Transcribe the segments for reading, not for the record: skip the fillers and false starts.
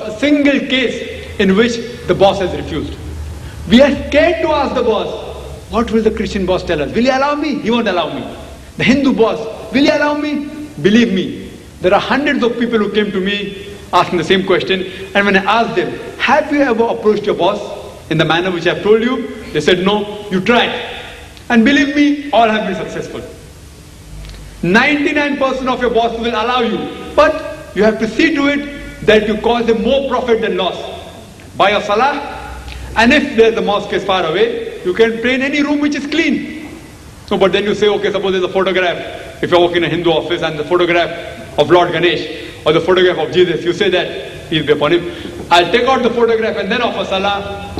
a single case in which the boss has refused. We are scared to ask the boss, what will the Christian boss tell us? Will he allow me? He won't allow me. The Hindu boss, will he allow me? Believe me, there are hundreds of people who came to me asking the same question, and when I asked them, have you ever approached your boss in the manner which I have told you? They said, no, you tried. And believe me, all have been successful. 99% of your bosses will allow you, but you have to see to it that you cause them more profit than loss. By your salah, and if the mosque is far away, you can pray in any room which is clean. So, but then you say, okay, suppose there's a photograph, if you're working in a Hindu office and the photograph of Lord Ganesh or the photograph of Jesus, you say that, peace be upon him, I'll take out the photograph and then offer salah.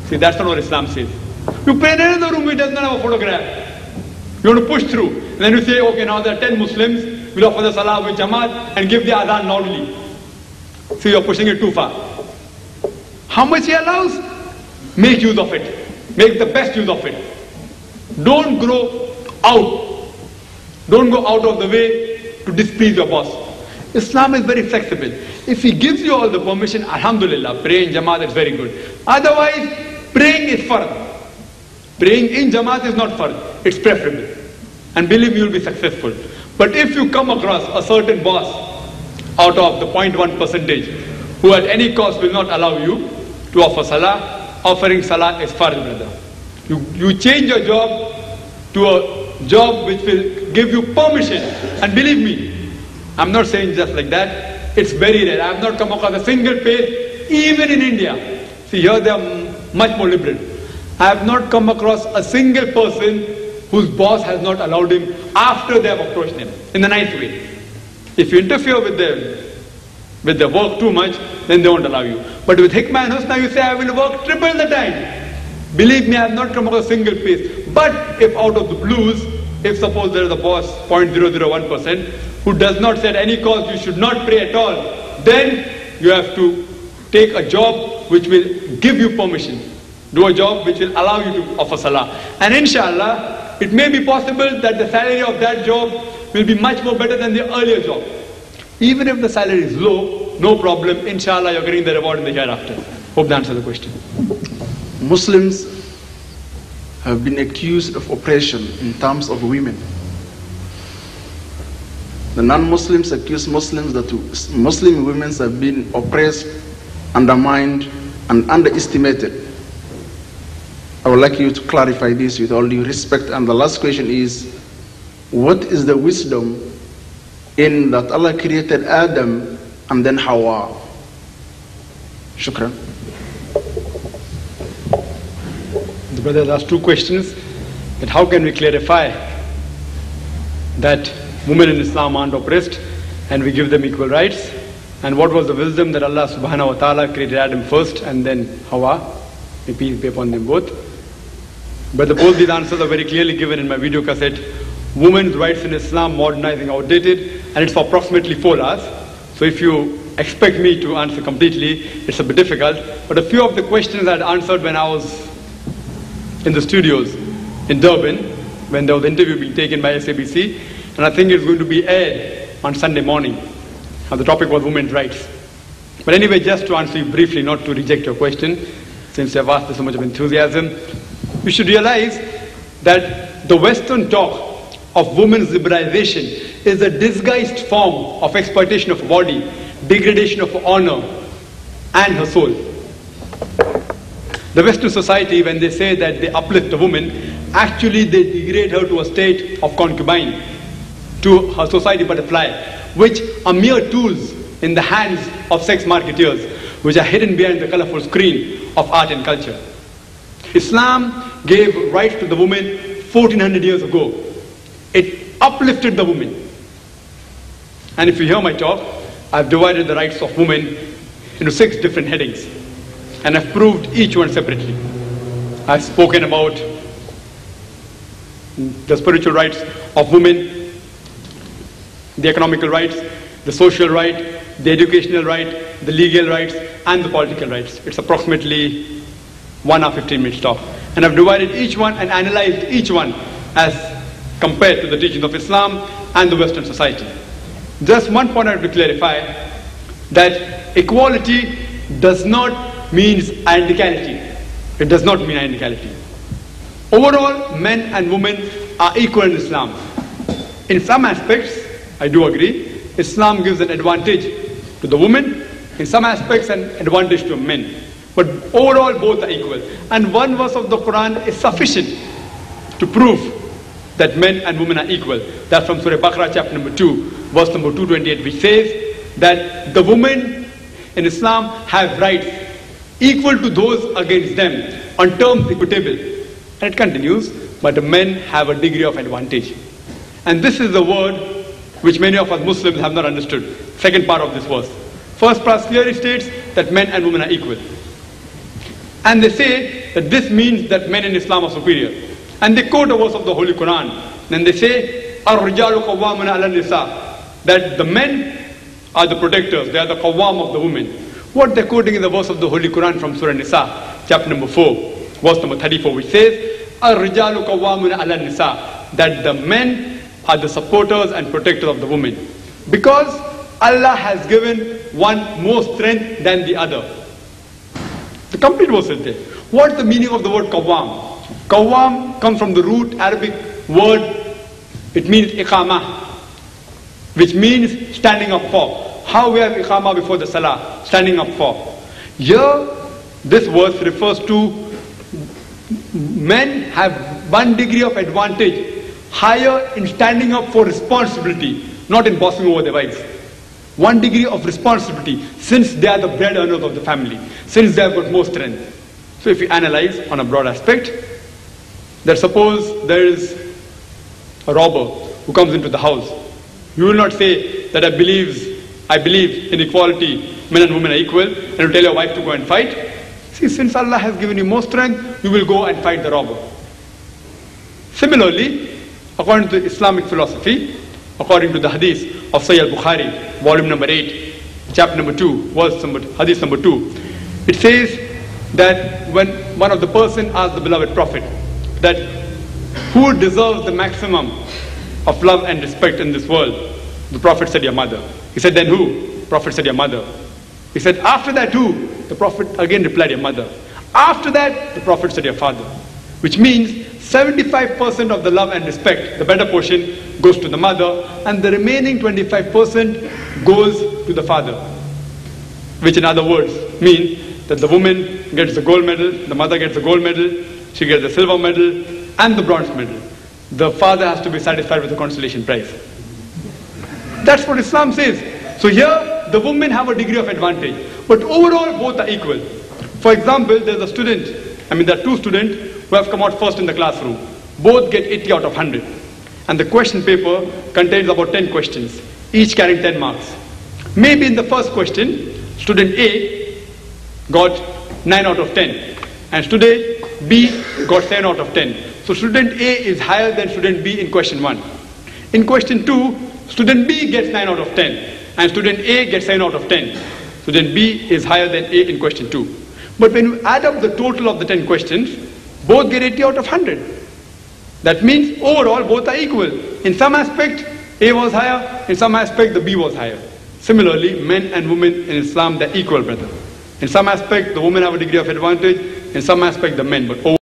See, that's not what Islam says. You pray in another room which does not have a photograph. You want to push through. And then you say, okay, now there are 10 Muslims, we'll offer the salah with Jamaat and give the adhan loudly. So you're pushing it too far. How much he allows? Make use of it. Make the best use of it. Don't grow out. Don't go out of the way to displease your boss. Islam is very flexible. If he gives you all the permission, alhamdulillah, pray in Jamaat is very good. Otherwise, praying is fard. Praying in Jamaat is not fard. It's preferable. And believe me, you'll be successful. But if you come across a certain boss out of the 0.1% who at any cost will not allow you to offer salah, offering salah is fard, brother. You change your job to a job which will give you permission. And believe me, I'm not saying just like that. It's very rare. I have not come across a single case, even in India. See, here they are much more liberal. I have not come across a single person whose boss has not allowed him after they have approached him in a nice way. If you interfere with their work too much, then they won't allow you. But with hikmah and husna, you say, I will work triple the time. Believe me, I have not come across a single case. But if out of the blues, if suppose there is a boss, 0.001%, who does not say at any cost you should not pray at all, then you have to take a job which will give you permission. Do a job which will allow you to offer salah. And inshallah, it may be possible that the salary of that job will be much more better than the earlier job. Even if the salary is low, no problem. Inshallah, you're getting the reward in the hereafter. Hope that answers the question. Muslims have been accused of oppression in terms of women. The non-Muslims accuse Muslims that Muslim women have been oppressed, undermined, and underestimated. I would like you to clarify this with all due respect. And the last question is, what is the wisdom in that Allah created Adam and then Hawa? Shukran. The brother asked two questions. That how can we clarify that women in Islam aren't oppressed and we give them equal rights? And what was the wisdom that Allah subhanahu wa ta'ala created Adam first and then Hawa? May peace be upon them both. But both these answers are very clearly given in my video cassette, Women's Rights in Islam, Modernizing Outdated, and it's for approximately 4 hours. So if you expect me to answer completely, it's a bit difficult. But a few of the questions I had answered when I was in the studios in Durban, when there was an interview being taken by SABC, and I think it's going to be aired on Sunday morning. And the topic was women's rights. But anyway, just to answer you briefly, not to reject your question, since you have asked with so much of enthusiasm, you should realize that the Western talk of women's liberalization is a disguised form of exploitation of her body, degradation of her honor and her soul. The Western society, when they say that they uplift a woman, actually they degrade her to a state of concubine, to her society butterfly, which are mere tools in the hands of sex marketeers, which are hidden behind the colorful screen of art and culture. Islam gave rights to the woman 1400 years ago. It uplifted the woman. And if you hear my talk, I've divided the rights of women into 6 different headings. And I've proved each one separately. I've spoken about the spiritual rights of women, the economical rights, the social right, the educational right, the legal rights, and the political rights. It's approximately 1 hour 15 minutes talk. And I've divided each one and analyzed each one as compared to the teachings of Islam and the Western society. Just one point I have to clarify, that equality does not mean identicality. It does not mean identicality. Overall, men and women are equal in Islam. In some aspects, I do agree, Islam gives an advantage to the women, in some aspects an advantage to men. But overall, both are equal. And one verse of the Quran is sufficient to prove that men and women are equal. That's from Surah Baqarah chapter number 2, verse number 228, which says that the women in Islam have rights equal to those against them on terms equitable. And it continues, but the men have a degree of advantage. And this is the word which many of us Muslims have not understood. Second part of this verse. First part clearly states that men and women are equal. And they say that this means that men in Islam are superior. And they quote a verse of the Holy Quran. And they say, Ar-rijalu qawwamuna ala nisa, that the men are the protectors, they are the qawwam of the women. What they're quoting is the verse of the Holy Quran from Surah Nisa, chapter number 4, verse number 34, which says, Ar-rijalu qawwamuna ala nisa, that the men are the supporters and protectors of the women. Because Allah has given one more strength than the other. The complete verse is there. What's the meaning of the word qawwam? Qawwam comes from the root Arabic word, it means iqamah, which means standing up for. How we have iqamah before the salah, standing up for. Here, this verse refers to men have one degree of advantage higher in standing up for responsibility, not in bossing over their wives. One degree of responsibility, since they are the bread earners of the family, since they have got more strength. So if you analyze on a broad aspect, that suppose there is a robber who comes into the house. You will not say that I believe in equality, men and women are equal, and you tell your wife to go and fight. See, since Allah has given you more strength, you will go and fight the robber. Similarly, according to Islamic philosophy, according to the hadith of Sahih al-Bukhari, volume number 8, chapter number 2, hadith number 2, it says that when one of the person asked the beloved Prophet that who deserves the maximum of love and respect in this world, the Prophet said, your mother. He said, then who? The Prophet said, your mother. He said, after that who? The Prophet again replied, your mother. After that, the Prophet said, your father. Which means 75% of the love and respect, the better portion, goes to the mother, and the remaining 25% goes to the father. Which in other words means that the woman gets the gold medal, the mother gets the gold medal, she gets the silver medal and the bronze medal. The father has to be satisfied with the consolation prize. That's what Islam says. So here, the women have a degree of advantage. But overall, both are equal. For example, there's a student, there are two students who have come out first in the classroom. Both get 80 out of 100. And the question paper contains about 10 questions, each carrying 10 marks. Maybe in the first question, student A got 9 out of 10. And student B got 10 out of 10. So student A is higher than student B in question 1. In question 2, student B gets 9 out of 10. And student A gets 10 out of 10. Student B is higher than A in question 2. But when you add up the total of the 10 questions, both get 80 out of 100. That means overall both are equal. In some aspect, A was higher. In some aspect, the B was higher. Similarly, men and women in Islam, they're equal, brother. In some aspect, the women have a degree of advantage. In some aspect, the men. But